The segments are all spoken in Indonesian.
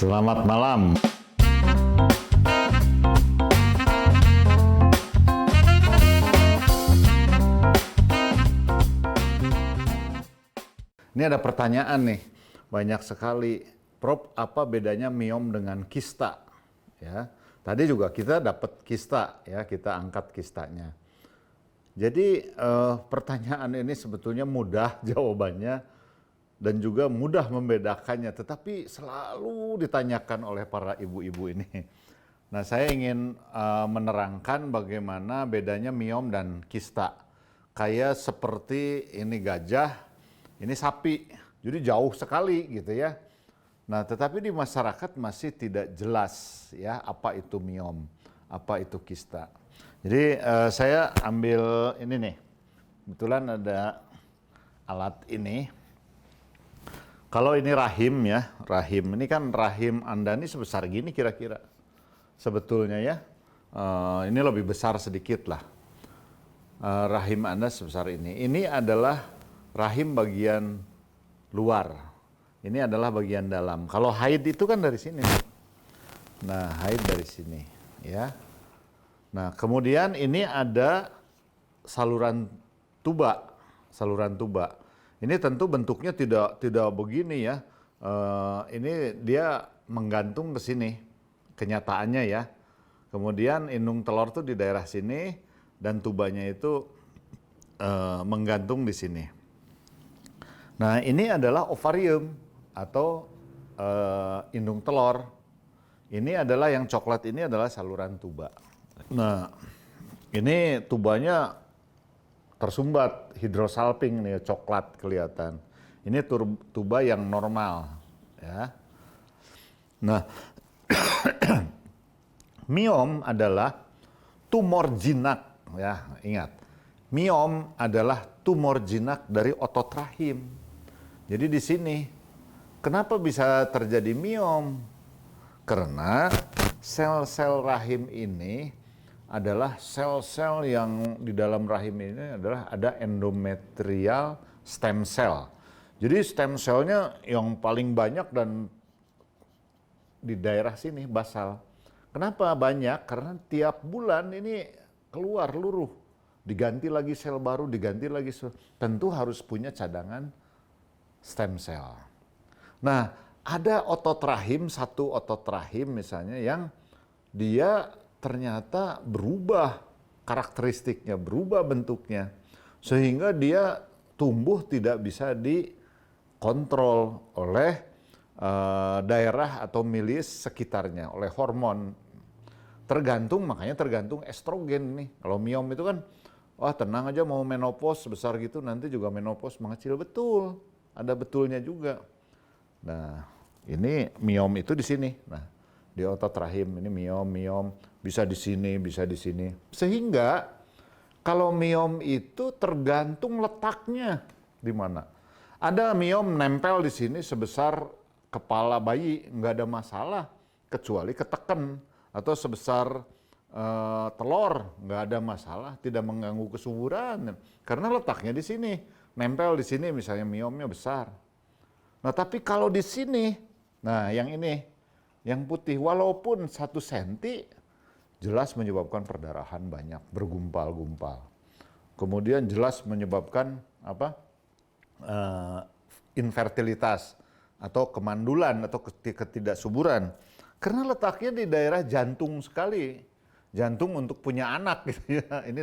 Selamat malam. Ini ada pertanyaan nih, banyak sekali. Prof, apa bedanya miom dengan kista? Ya, tadi juga kita dapat kista, ya kita angkat kistanya. Jadi pertanyaan ini sebetulnya mudah jawabannya dan juga mudah membedakannya, tetapi selalu ditanyakan oleh para ibu-ibu ini. Nah, saya ingin menerangkan bagaimana bedanya miom dan kista. Kayak seperti ini gajah, ini sapi, jadi jauh sekali gitu ya. Nah, tetapi di masyarakat masih tidak jelas ya apa itu miom, apa itu kista. Jadi saya ambil ini nih, kebetulan ada alat ini. Kalau ini rahim ya, rahim ini kan rahim Anda ini sebesar gini kira-kira. Sebetulnya ya, ini lebih besar sedikit lah. Rahim Anda sebesar ini. Ini adalah rahim bagian luar. Ini adalah bagian dalam. Kalau haid itu kan dari sini. Nah, haid dari sini ya. Nah, kemudian ini ada saluran tuba, saluran tuba. Ini tentu bentuknya tidak begini ya. Ini dia menggantung ke sini, kenyataannya ya. Kemudian indung telur tuh di daerah sini dan tubanya itu menggantung di sini. Nah, ini adalah ovarium atau indung telur. Ini adalah yang coklat ini adalah saluran tuba. Nah, ini tubanya tersumbat hidrosalping nih, coklat kelihatan. Ini tuba yang normal ya. Nah, miom adalah tumor jinak ya, ingat. Miom adalah tumor jinak dari otot rahim. Jadi di sini kenapa bisa terjadi miom? Karena sel-sel rahim ini adalah sel-sel yang di dalam rahim ini adalah ada endometrial stem cell. Jadi stem cellnya yang paling banyak dan di daerah sini basal. Kenapa banyak? Karena tiap bulan ini keluar luruh, diganti lagi sel baru, diganti lagi sel. Tentu harus punya cadangan stem cell. Nah, ada otot rahim, satu otot rahim misalnya yang dia ternyata berubah karakteristiknya, berubah bentuknya, sehingga dia tumbuh tidak bisa dikontrol oleh daerah atau milis sekitarnya, oleh hormon. Makanya tergantung estrogen nih. Kalau miom itu kan, wah tenang aja mau menopause sebesar gitu, nanti juga menopause mengecil, betul. Ada betulnya juga. Nah, ini miom itu di sini. Nah, di otot rahim ini miom bisa di sini, bisa di sini. Sehingga kalau miom itu tergantung letaknya di mana. Ada miom nempel di sini sebesar kepala bayi, nggak ada masalah kecuali ketekan, atau sebesar telur, nggak ada masalah, tidak mengganggu kesuburan karena letaknya di sini, nempel di sini misalnya miomnya besar. Nah, tapi kalau di sini, nah yang ini yang putih, walaupun 1 senti, jelas menyebabkan perdarahan banyak, bergumpal-gumpal. Kemudian jelas menyebabkan apa? Infertilitas atau kemandulan atau ketidaksuburan. Karena letaknya di daerah jantung sekali. Jantung untuk punya anak gitu ya. Ini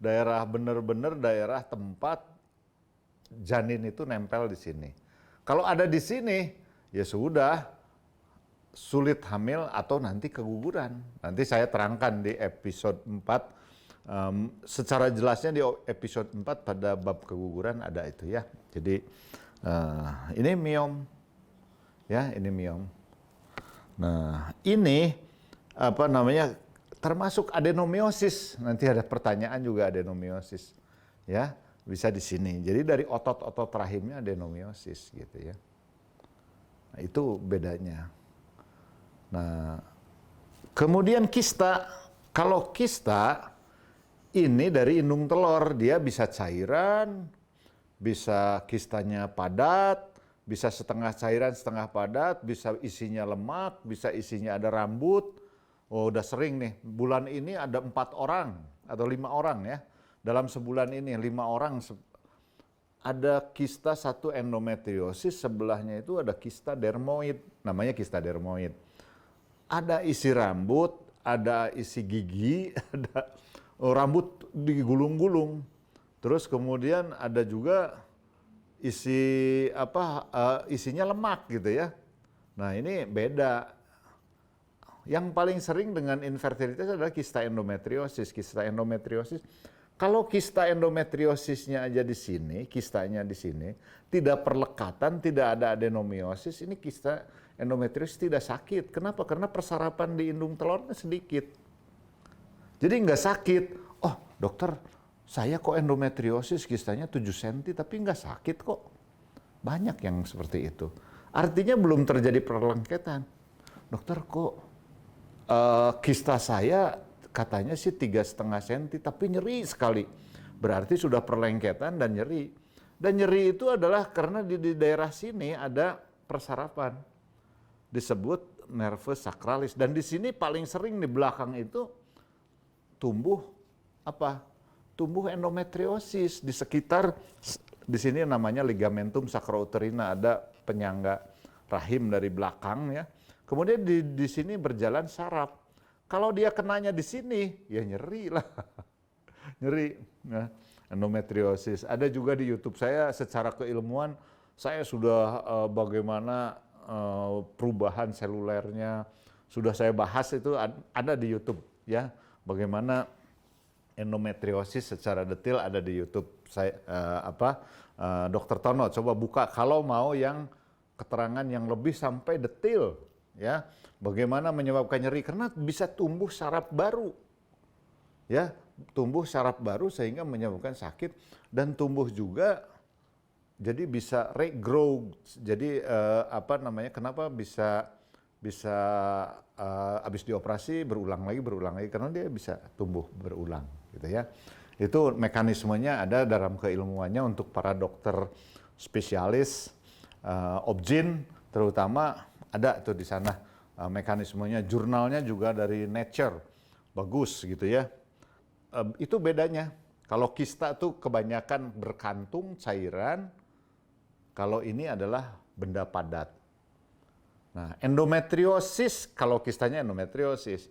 daerah benar-benar daerah tempat janin itu nempel di sini. Kalau ada di sini, ya sudah, sulit hamil atau nanti keguguran. Nanti saya terangkan di episode 4. Secara jelasnya di episode 4 pada bab keguguran ada itu ya. Jadi ini miom. Ya, ini miom. Nah, ini apa namanya? Termasuk adenomiosis. Nanti ada pertanyaan juga adenomiosis. Ya, bisa di sini. Jadi dari otot-otot rahimnya adenomiosis gitu ya. Nah, itu bedanya. Nah, kemudian kista. Kalau kista ini dari indung telur, dia bisa cairan, bisa kistanya padat, bisa setengah cairan, setengah padat, bisa isinya lemak, bisa isinya ada rambut. Oh, udah sering nih, bulan ini ada 4 orang atau 5 orang ya. Dalam sebulan ini 5 orang ada kista satu endometriosis, sebelahnya itu ada kista dermoid, namanya kista dermoid. Ada isi rambut, ada isi gigi, ada rambut digulung-gulung. Terus kemudian ada juga isinya lemak gitu ya. Nah, ini beda. Yang paling sering dengan infertilitas adalah kista endometriosis. Kista endometriosis, kalau kista endometriosisnya aja di sini, kistanya di sini, tidak perlekatan, tidak ada adenomiosis, ini kista endometriosis tidak sakit. Kenapa? Karena persarapan di indung telurnya sedikit. Jadi nggak sakit. Oh, dokter, saya kok endometriosis kistanya 7 cm tapi nggak sakit kok. Banyak yang seperti itu. Artinya belum terjadi perlengketan. Dokter, kok kista saya katanya sih 3,5 cm tapi nyeri sekali. Berarti sudah perlengketan dan nyeri. Dan nyeri itu adalah karena di daerah sini ada persarapan. Disebut nervus sacralis. Dan di sini paling sering di belakang itu tumbuh apa? Tumbuh endometriosis di sekitar, di sini namanya ligamentum sacrouterina, ada penyangga rahim dari belakang ya. Kemudian di sini berjalan saraf. Kalau dia kenanya di sini, ya nyeri lah, nyeri. Nah, endometriosis. Ada juga di YouTube saya secara keilmuan, saya sudah bagaimana perubahan selulernya sudah saya bahas, itu ada di YouTube ya. Bagaimana endometriosis secara detail ada di YouTube saya, Dr. Tono, coba buka kalau mau yang keterangan yang lebih sampai detail ya, bagaimana menyebabkan nyeri, karena bisa tumbuh saraf baru ya, tumbuh saraf baru sehingga menyebabkan sakit, dan tumbuh juga jadi bisa regrow. Jadi kenapa bisa habis dioperasi berulang lagi karena dia bisa tumbuh berulang gitu ya. Itu mekanismenya ada dalam keilmuannya untuk para dokter spesialis obgyn terutama, ada tuh di sana mekanismenya. Jurnalnya juga dari Nature, bagus gitu ya. Itu bedanya. Kalau kista tuh kebanyakan berkantung cairan, kalau ini adalah benda padat. Nah, endometriosis, kalau kistanya endometriosis.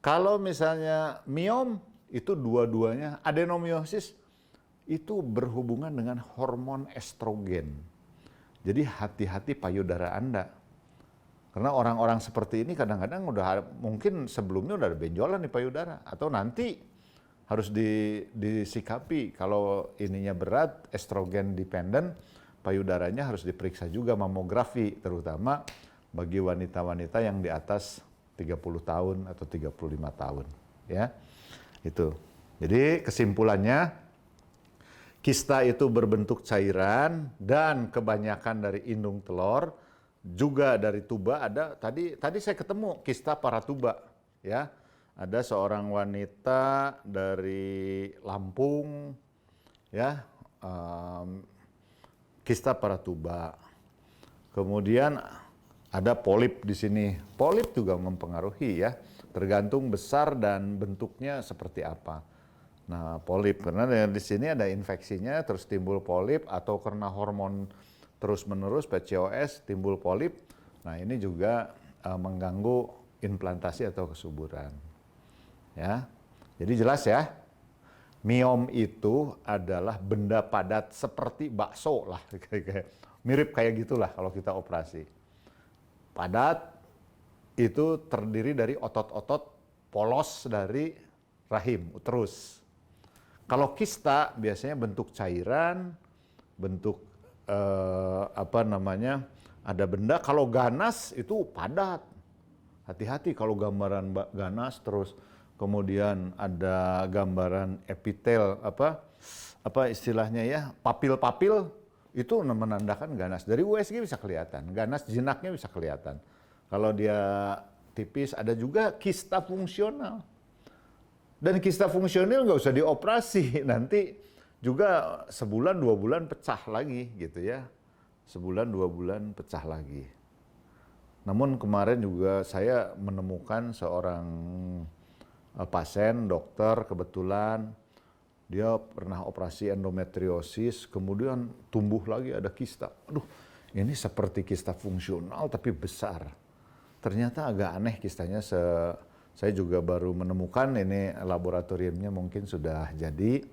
Kalau misalnya miom, itu dua-duanya. Adenomiosis itu berhubungan dengan hormon estrogen. Jadi hati-hati payudara Anda. Karena orang-orang seperti ini kadang-kadang mungkin sebelumnya udah ada benjolan di payudara. Atau nanti harus disikapi. Kalau ininya berat, estrogen dependent, payudaranya harus diperiksa juga, mamografi, terutama bagi wanita-wanita yang di atas 30 tahun atau 35 tahun ya. Itu. Jadi kesimpulannya, kista itu berbentuk cairan dan kebanyakan dari indung telur, juga dari tuba. Ada tadi saya ketemu kista paratuba ya. Ada seorang wanita dari Lampung ya, kista paratuba. Kemudian ada polip di sini. Polip juga mempengaruhi ya, tergantung besar dan bentuknya seperti apa. Nah, polip karena di sini ada infeksinya terus timbul polip, atau karena hormon terus-menerus PCOS timbul polip. Nah, ini juga mengganggu implantasi atau kesuburan. Ya. Jadi jelas ya. Miom itu adalah benda padat seperti bakso lah, mirip kayak gitulah kalau kita operasi. Padat itu terdiri dari otot-otot polos dari rahim, uterus. Kalau kista biasanya bentuk cairan, bentuk ada benda. Kalau ganas itu padat. Hati-hati kalau gambaran ganas terus. Kemudian ada gambaran epitel, apa istilahnya ya, papil-papil, itu menandakan ganas. Dari USG bisa kelihatan, ganas jinaknya bisa kelihatan. Kalau dia tipis, ada juga kista fungsional. Dan kista fungsional nggak usah dioperasi, nanti juga sebulan 2 bulan pecah lagi gitu ya. sebulan 2 bulan pecah lagi. Namun kemarin juga saya menemukan seorang pasien, dokter kebetulan, dia pernah operasi endometriosis, kemudian tumbuh lagi ada kista. Aduh, ini seperti kista fungsional tapi besar. Ternyata agak aneh kistanya, saya juga baru menemukan, ini laboratoriumnya mungkin sudah jadi.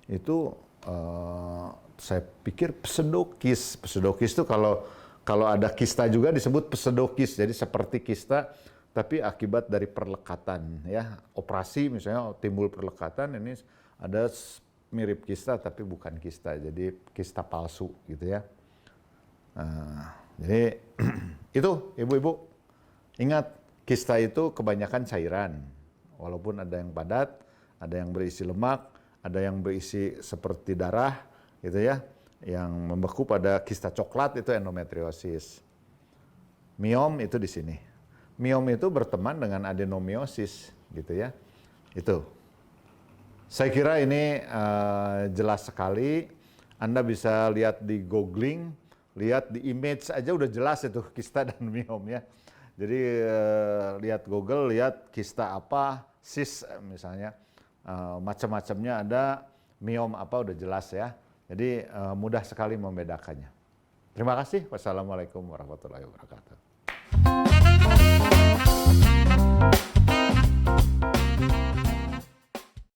Itu saya pikir pseudokis. Pseudokis itu kalau ada kista juga disebut pseudokis, jadi seperti kista tapi akibat dari perlekatan ya. Operasi misalnya timbul perlekatan, ini ada mirip kista tapi bukan kista, jadi kista palsu gitu ya. Jadi itu ibu-ibu, ingat kista itu kebanyakan cairan, walaupun ada yang padat, ada yang berisi lemak, ada yang berisi seperti darah gitu ya, yang membeku pada kista coklat itu endometriosis. Miom itu di sini. Miom itu berteman dengan adenomiosis gitu ya. Itu. Saya kira ini jelas sekali. Anda bisa lihat di googling, lihat di image aja udah jelas itu kista dan miom ya. Jadi lihat Google, lihat kista apa, sis misalnya, macam-macamnya ada, miom apa udah jelas ya. Jadi mudah sekali membedakannya. Terima kasih. Wassalamualaikum warahmatullahi wabarakatuh.